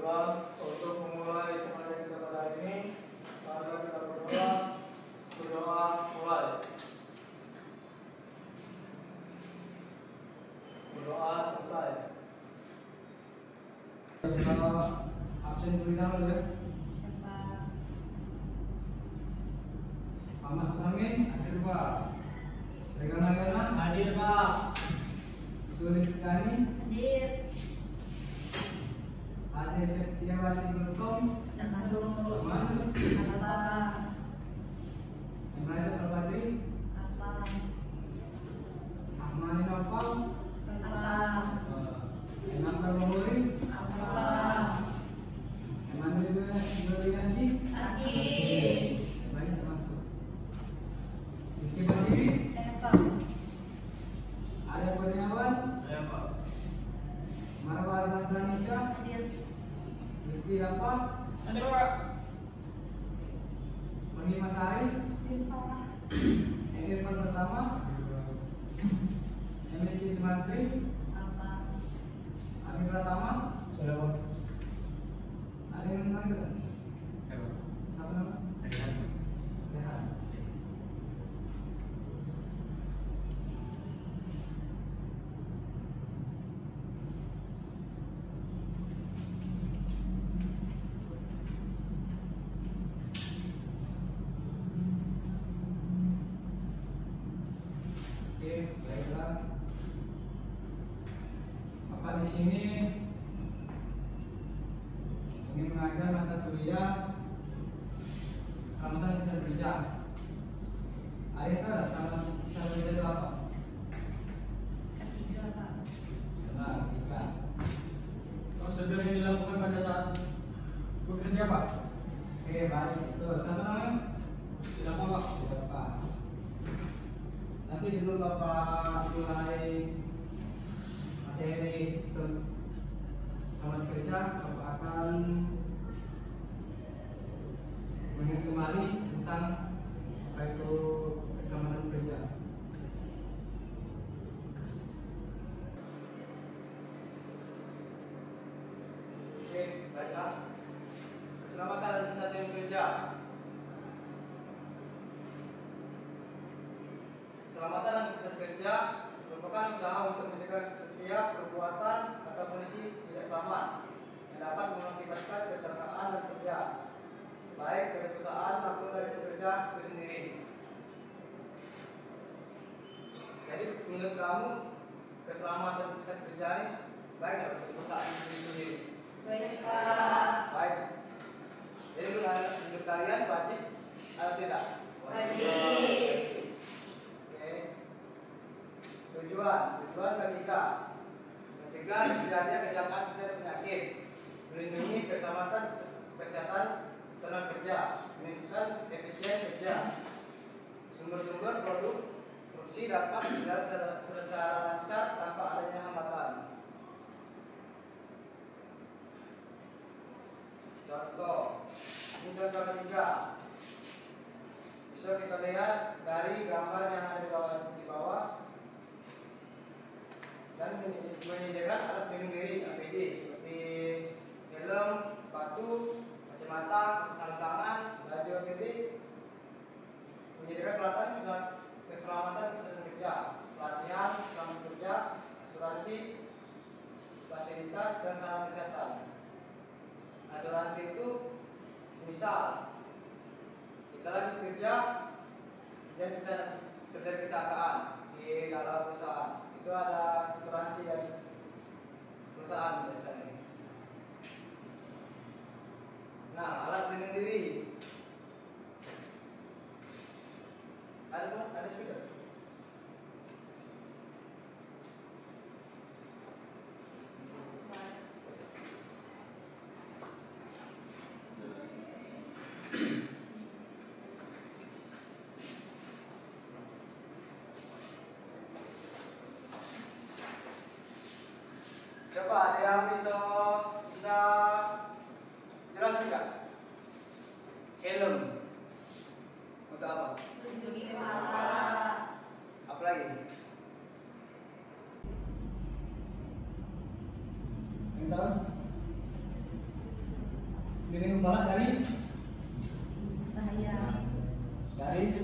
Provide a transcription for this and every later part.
Bapak, untuk memulai pengajian kita pada hari ini, mari kita berdoa. Berdoa mulai. Berdoa selesai. Absen dulu dahulu ya. Siapa? Mas Amin hadir Pak. Rekan-rekan Hadir Pak. Sulistiani Hadir. Ade Setiawati Gultom Masuk. Mantu Apa? Emraita Terpatri Apa? Ahmani Nopal Apa? Enam Terlohuri Apa? Emmanuel Julianji Hadir. Banyak masuk Rizky Batiwi Siapa? Ada Kurniawan Saya Pak. Marwa Zatranisha Hadir. Rizky Dapat Hadir Pak. Mani Masari Edirman Pertama MSC Sumantri Apa? Abi Pratama Saya Pak. ada yang menang juga? Siapa nama? Rehan. Oke, baiklah. Bapak di sini ingin mengajar mata kuliah keselamatan kisah kerja. Ada tahu tak keselamatan kisah kerja itu apa? Ketiga, Pak. Benar, tiga. Prosedur yang dilakukan pada saat bekerja Pak. Oke, baik. Betul. Siapa namanya? Tidak apa Pak. Tidak apa. Tapi sebelum Bapak mulai materi sistem selamat kerja, Bapak akan mengingat kembali tentang apa itu keselamatan kerja. Oke, baiklah. Keselamatan dan kesehatan kerja. Keselamatan dan kesehatan kerja merupakan usaha untuk mencegah setiap perbuatan atau kondisi tidak selamat yang dapat mengakibatkan kecelakaan dan kerja, baik dari perusahaan maupun dari pekerja itu sendiri. Jadi menurut kamu keselamatan dan kesehatan kerja ini baik nggak untuk perusahaan itu sendiri? Baik, Pak. Baik. Jadi menurut kalian wajib atau tidak? Wajib. Tujuan ketiga mencegah terjadinya kecelakaan kerja dan penyakit, melindungi keselamatan kesehatan tenaga kerja, meningkatkan efisien kerja, sumber-sumber produksi dapat berjalan secara lancar tanpa adanya hambatan. Contoh, ini contoh ketiga. Bisa kita lihat dari gambar yang ada di bawah. Dan menyediakan alat pelindung diri APD seperti helm, sepatu, kacamata, sarung tangan, baju APD, menyediakan peralatan keselamatan kesehatan kerja, pelatihan selamat kerja, asuransi, fasilitas dan sarana kesehatan. Asuransi itu misal kita lagi kerja dan kita terjadi kecelakaan di dalam perusahaan, itu ada asuransi dari perusahaan biasanya. Nah, alat pelindung diri ada sudah. Coba ada yang bisa jelasin nggak? Helm untuk apa? Melindungi kepala. Apa lagi? Yang tahu? Pelindung kepala dari Bahaya. dari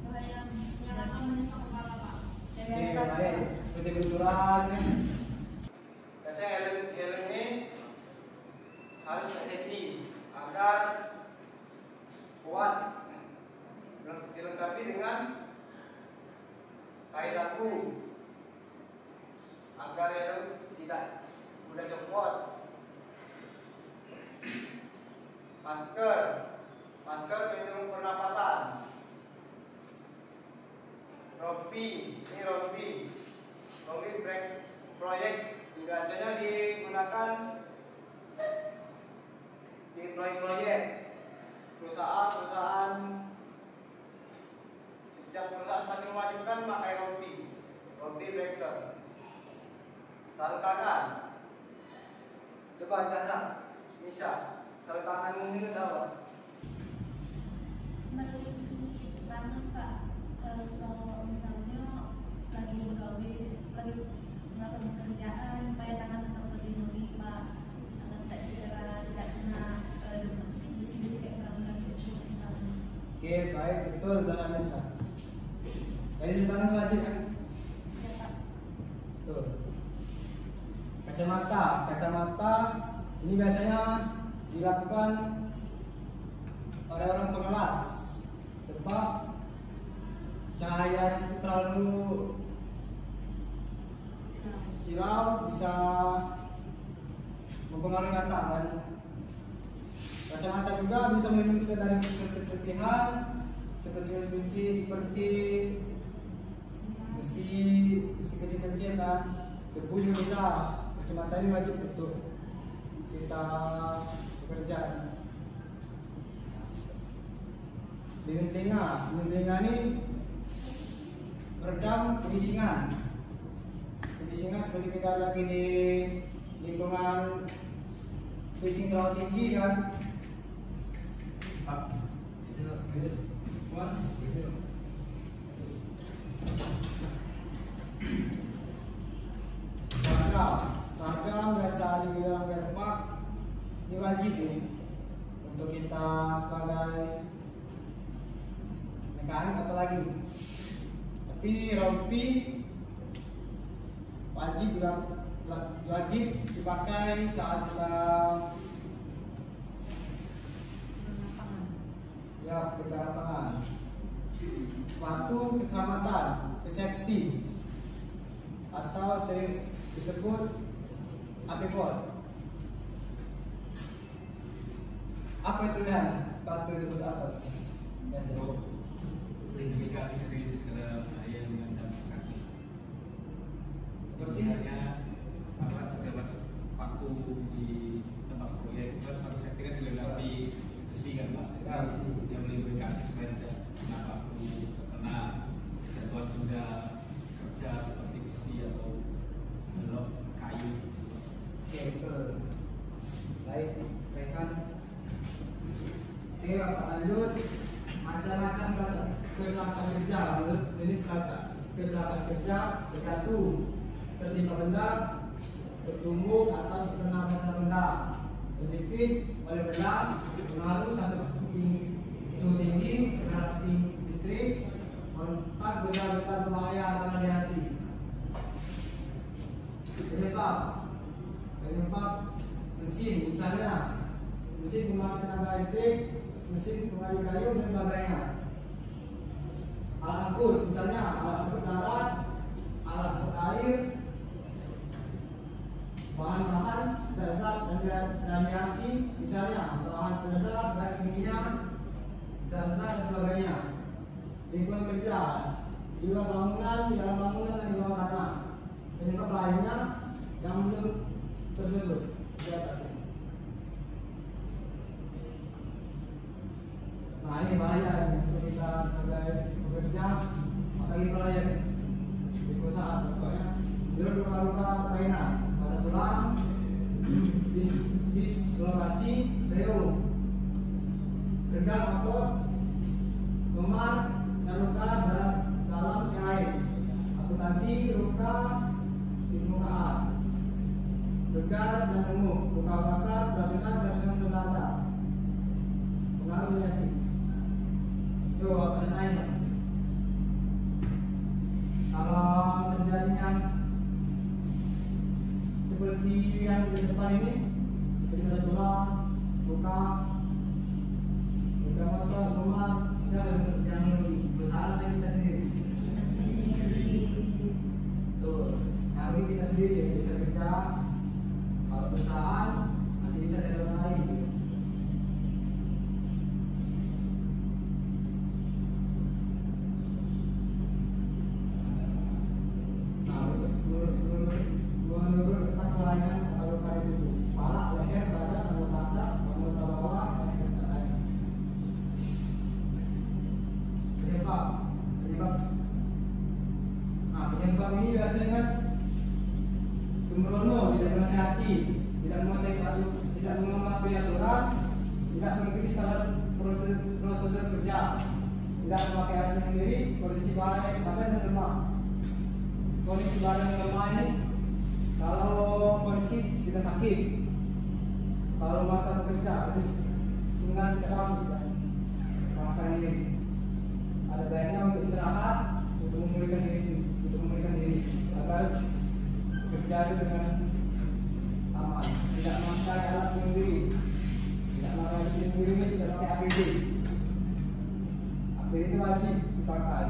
Bahaya menyalakan menimpa kepala, Pak. Oke, baik. Seperti benturan. Biasanya helm ini harus safety agar kuat, dilengkapi dengan kain lampu agar helm tidak mudah copot. Masker pelindung pernapasan. Rompi break proyek biasanya digunakan di proyek perusahaan. Setiap perusahaan masih mewajibkan memakai rompi breaker. Sarung tangan. Coba jarak, bisa. Sarung tangan mungkin tahu. Melindungi tangan, Pak. Kalau misalnya lagi melakukan pekerjaan supaya tangan tetap terlindungi, Pak. Agar tidak cedera, tidak kena besi-besi kayak orang-orang gitu misalnya. Oke, baik, betul Zara Nisa. Jadi sarung tangan wajib kan? Siapa? Tuh. Kacamata ini biasanya dilakukan oleh orang pengelas sebab cahaya itu terlalu silau bisa mempengaruhi mata kan. Kacamata juga bisa melindungi kita dari keserpihan seperti besi kecil-kecil kan, debu juga bisa. Kacamata ini wajib betul kita bekerja. Telinga ini meredam kebisingan seperti kita lagi di lingkungan bising terlalu tinggi kan. Seragam biasa dibilang bersemak ini wajib ya untuk kita sebagai mekanik apalagi. Tapi rompi wajib dipakai saat kita kerja lapangan. Sepatu keselamatan, safety atau sering disebut APPOD. Apa itu Dan? Sepatu itu apa? Melindungi kaki dari segala bahaya yang mengancam kaki. Seperti misalnya terdapat paku di tempat proyek, itu harus safety kan dilengkapi besi kan Pak? Ya, besi. Yang melindungi kaki supaya tidak kena paku, terkena jatuhan benda kerja seperti besi atau belok kayu. Oke, betul. Baik, rekan. Oke, Bapak lanjut. Macam-macam kecelakaan kerja, jenis kecelakaan kerja terjatuh, tertimpa benda, tertumbuk atau terkena benda, terjepit oleh benda, pengaruh satu suhu tinggi, terhadap listrik, kontak benda-benda berbahaya atau radiasi. Penyebab mesin, misalnya mesin pembangkit tenaga listrik, mesin pengalir kayu dan sebagainya. Alat angkut, misalnya alat angkut darat, alat angkut air, bahan-bahan zat-zat dan radiasi, misalnya bahan peledak, gas kimia, zat-zat dan sebagainya. Lingkungan kerja, di luar bangunan, di dalam bangunan dan di bawah tanah. Penyebab lainnya yang belum tersentuh di atas ini. Nah ini bahaya untuk kita sebagai pekerja, apalagi proyek di perusahaan. Pokoknya bila luka-luka permainan pada tulang, dislokasi, serum, redam otot, memar, dan luka dalam yang lain, amputasi luka di permukaan. gegar dan remuk, luka bakar, keracunan udara, pengaruh radiasi. Coba apa lainnya? Kalau terjadinya seperti yang di depan ini, cedera tulang, luka mata, rumah, siapa yang berusaha kita sendiri? Tuh, kami kita sendiri yang bisa kerja. Kalau perusahaan masih bisa cari orang lain. Menurut ketat kelainan atau luka di tubuh, kepala, leher, badan, anggota atas, anggota bawah, dan ketat lain. Penyebab. Nah, penyebab ini biasanya sembrono, tidak berhati-hati, tidak mematuhi aturan, tidak mengikuti standar prosedur kerja, tidak memakai alat sendiri, kondisi barang yang padat dan lemah. Kondisi barang yang lemah ini kalau kondisi sedang sakit, kalau masa bekerja itu dengan tidak bagus kan, masa ini ada baiknya untuk istirahat, untuk memulihkan diri agar bekerja itu dengan aman, tidak memakai alat pelindung diri, tidak pakai APD. APD itu wajib dipakai.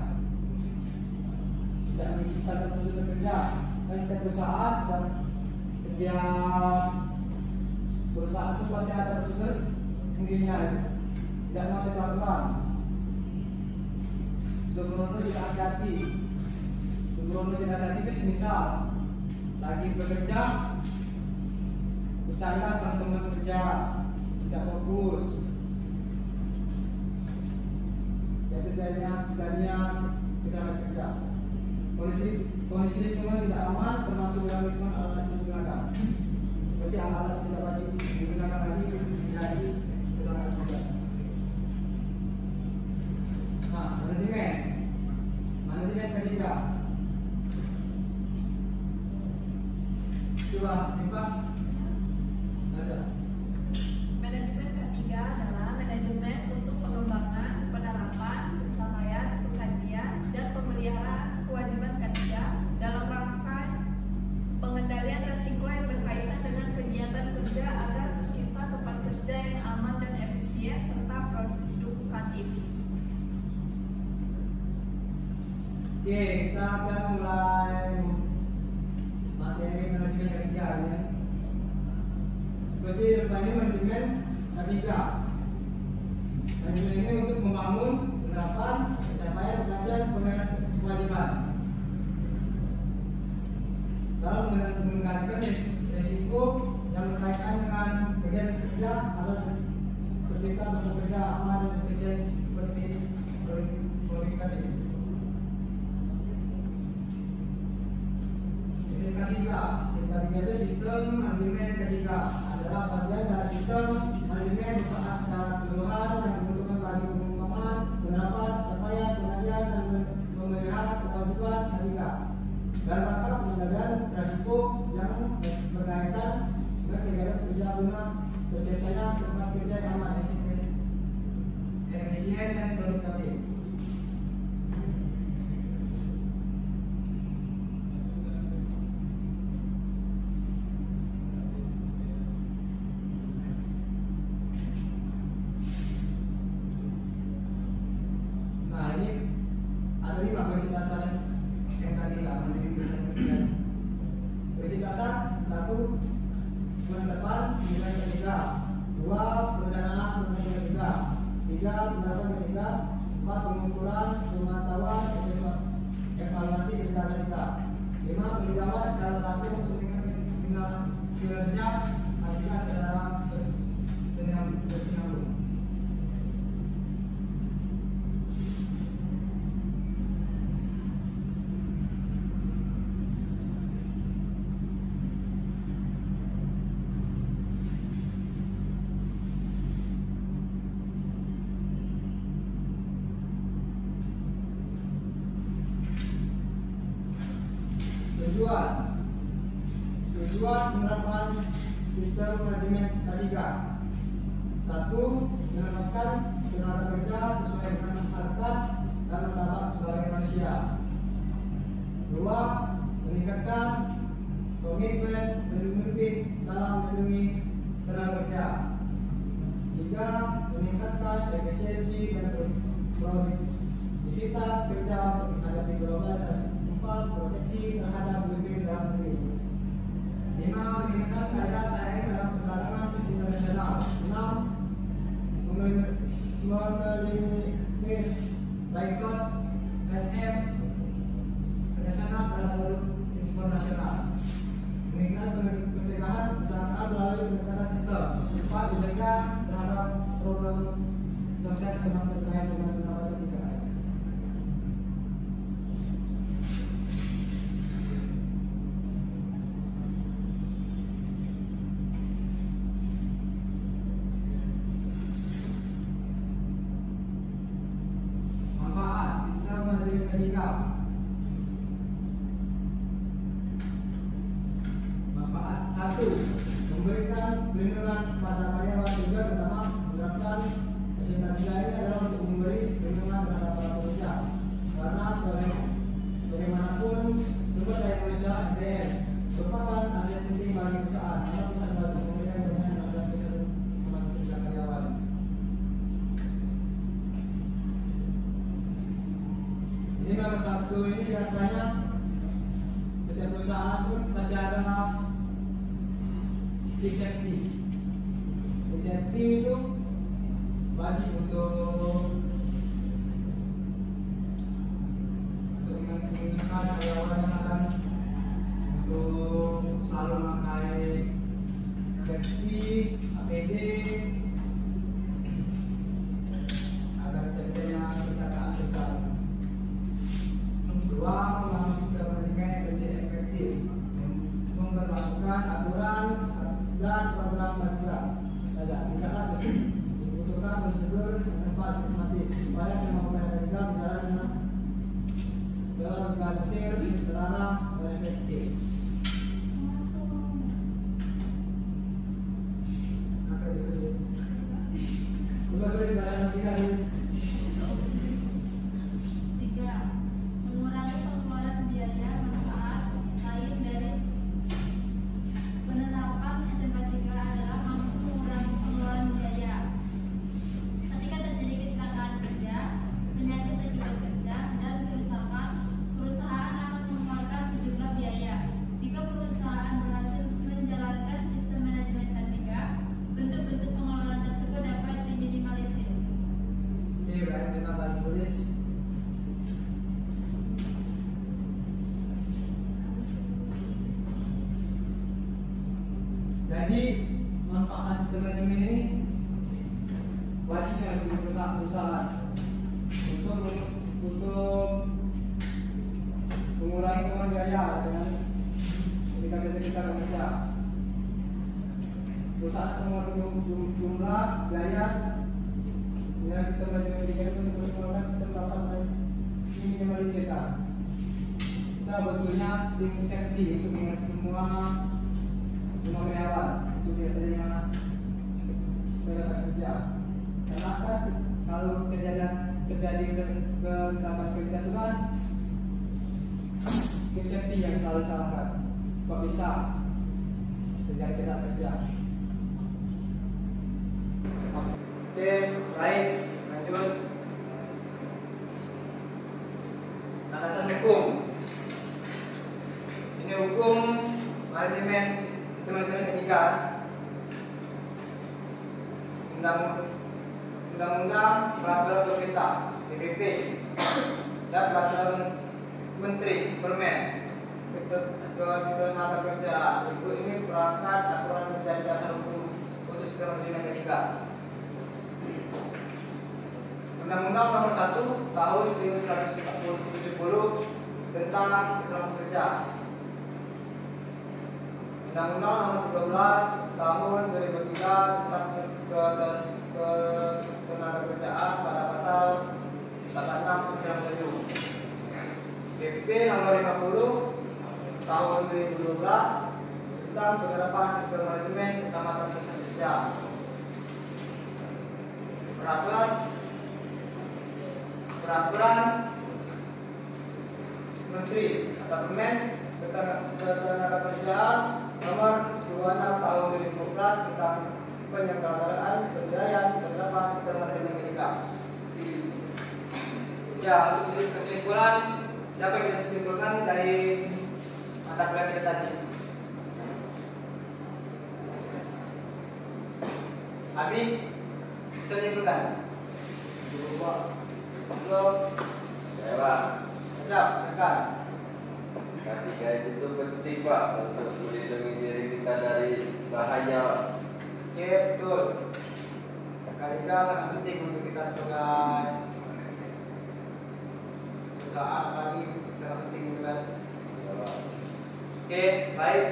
Tidak mengikuti standar prosedur kerja. Dan setiap perusahaan dan setiap perusahaan itu pasti ada prosedur sendirinya, tidak memakai peraturan. Sembrono tidak hati-hati. Sembrono tidak hati-hati itu misal lagi bekerja, bercanda sama teman kerja, tidak fokus. Jadi jadinya kita kerja. Kondisi lingkungan tidak aman, termasuk dalam lingkungan alat yang digunakan. Seperti alat-alat tidak wajib digunakan lagi, jadi kecelakaan kerja. Nah, manajemen ketiga. Coba, Pak. Baca. Manajemen ketiga adalah manajemen untuk pengembangan, penerapan, pencapaian, pengkajian, dan pemeliharaan kewajiban ketiga dalam rangka pengendalian risiko yang berkaitan dengan kegiatan kerja agar tercipta tempat kerja yang aman dan efisien serta produktif. Oke, kita akan mulai materi manajemen ketiga ya. Seperti depan ini manajemen ketiga. Manajemen ini untuk membangun, penerapan, pencapaian, pengkajian, kewajiban. Dalam mengendalikan risiko yang berkaitan dengan kegiatan kerja agar tercipta tempat kerja aman dan efisien seperti produktif ini. Sistem ketiga itu sistem manajemen ketiga adalah bagian dari sistem manajemen perusahaan secara keseluruhan yang dibutuhkan bagi pengembangan, penerapan, capaian, pengkajian, dan memelihara kewajiban ketiga dalam rangka pengendalian risiko yang berkaitan dengan kegiatan kerja guna terciptanya tempat kerja yang aman, efisien, dan produktif. Basic dasar yang tadi basic dasar 1 bulan depan bulan ketiga, 2 perencanaan bulan ketiga, 3 penerapan ketiga, 4 pengukuran pemantauan evaluasi kerja ketiga, 5 peninjauan secara terakhir untuk kinerja ketiga secara bersinambung. Tujuan penerapan sistem manajemen K3. 1. Menempatkan tenaga kerja sesuai dengan harkat dan martabat sebagai manusia. 2. Meningkatkan komitmen pemimpin dalam melindungi tenaga kerja. 3. Meningkatkan efisiensi dan produktivitas kerja untuk menghadapi globalisasi. 4. Proteksi terhadap muslim dalam negeri. 5. Meningkatkan kaedah saing dalam perdagangan internasional. 6. Mengeliminir boikot SM internasional terhadap ekspor nasional. Meningkatkan pencegahan kecelakaan melalui pendekatan sistem. 4. Mencegah terhadap problem sosial yang terkait dengan pendapatan tingkat. Manfaat sistem manajemen K3. Manfaat 1. Memberikan perlindungan pada karyawan. Tujuan pertama menerapkan SMK3 ini adalah untuk memberi perlindungan terhadap para pekerja, karena bagaimanapun sumber daya manusia SDM merupakan aset penting bagi perusahaan. Karena perusahaan harus memberikan jaminan terhadap keselamatan kerja karyawan. Ini nomor 1 ini biasanya setiap perusahaan pun pasti ada Tick safety. Tick safety itu wajib untuk mengingatkan karyawan yang akan untuk selalu memakai safety, APD agar terjadinya kecelakaan kerja. 2. Membangun sistem manajemen kerja efektif, memperlakukan aturan dan program kerja. Tidaklah dibutuhkan prosedur yang tepat sistematis supaya semua pemain kerja berjalan dengan terorganisir, terarah, dan efektif. Apa ditulis? Coba tulis badan tiga tulis. 3. Mengurangi pengeluaran biaya manfaat lain dari penerapan SMK3 adalah mampu mengurangi pengeluaran biaya ketika terjadi kecelakaan kerja, penyakit akibat kerja, dan kerusakan. Perusahaan akan mengeluarkan sejumlah biaya. Jika perusahaan berhasil menjalankan sistem manajemen K3, bentuk-bentuk pengeluaran tersebut dapat diminimalisir. Oke, baik, terima kasih tulis. Jadi manfaat sistem manajemen ini wajib bagi perusahaan untuk mengurangi pengeluaran biaya dengan ketika kerja. Perusahaan mengeluarkan jumlah biaya dengan sistem manajemen K3 untuk menggunakan sistem dapat diminimalisirkan. Kita betulnya tim safety untuk mengingat semua karyawan untuk tidak terjadinya kecelakaan kerja. Karena kan kalau terjadi kecelakaan kerja itu kan tim safety yang selalu disalahkan. Kok bisa terjadi kecelakaan kerja? Oke, baik, lanjut. Landasan hukum. Ini hukum manajemen sistem manajemen K3. Undang-undang peraturan pemerintah PPP dan peraturan Menteri Permen Ketenaga Kerjaan. Ini perangkat aturan menjadi dasar hukum untuk sistem manajemen K3. Undang-Undang Nomor 1 Tahun 1970 tentang keselamatan kerja. Undang-Undang Nomor 13 Tahun 2003 tentang ketenagakerjaan pada pasal 8697. PP Nomor 50 Tahun 2012 tentang penerapan sistem manajemen keselamatan kerja. Peraturan Menteri atau Permen Ketenagakerjaan Nomor 26 Tahun 2015 tentang penyelenggaraan pembiayaan penerapan sistem manajemen kerja. Ya, untuk kesimpulan, siapa yang bisa disimpulkan dari mata kuliah kita tadi? Abi bisa menyimpulkan? Belum. Ya Pak, Siap, silakan. ketika itu penting Pak untuk melindungi diri kita dari bahaya. Oke, betul. Ketika sangat penting untuk kita sebagai perusahaan, apalagi sangat penting itu kan. Ya Pak. Oke, baik.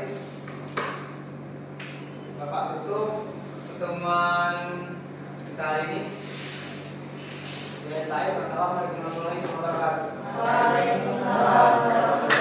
Bapak tutup pertemuan kita hari ini. Wassalamualaikum warahmatullahi wabarakatuh. Waalaikumsalam.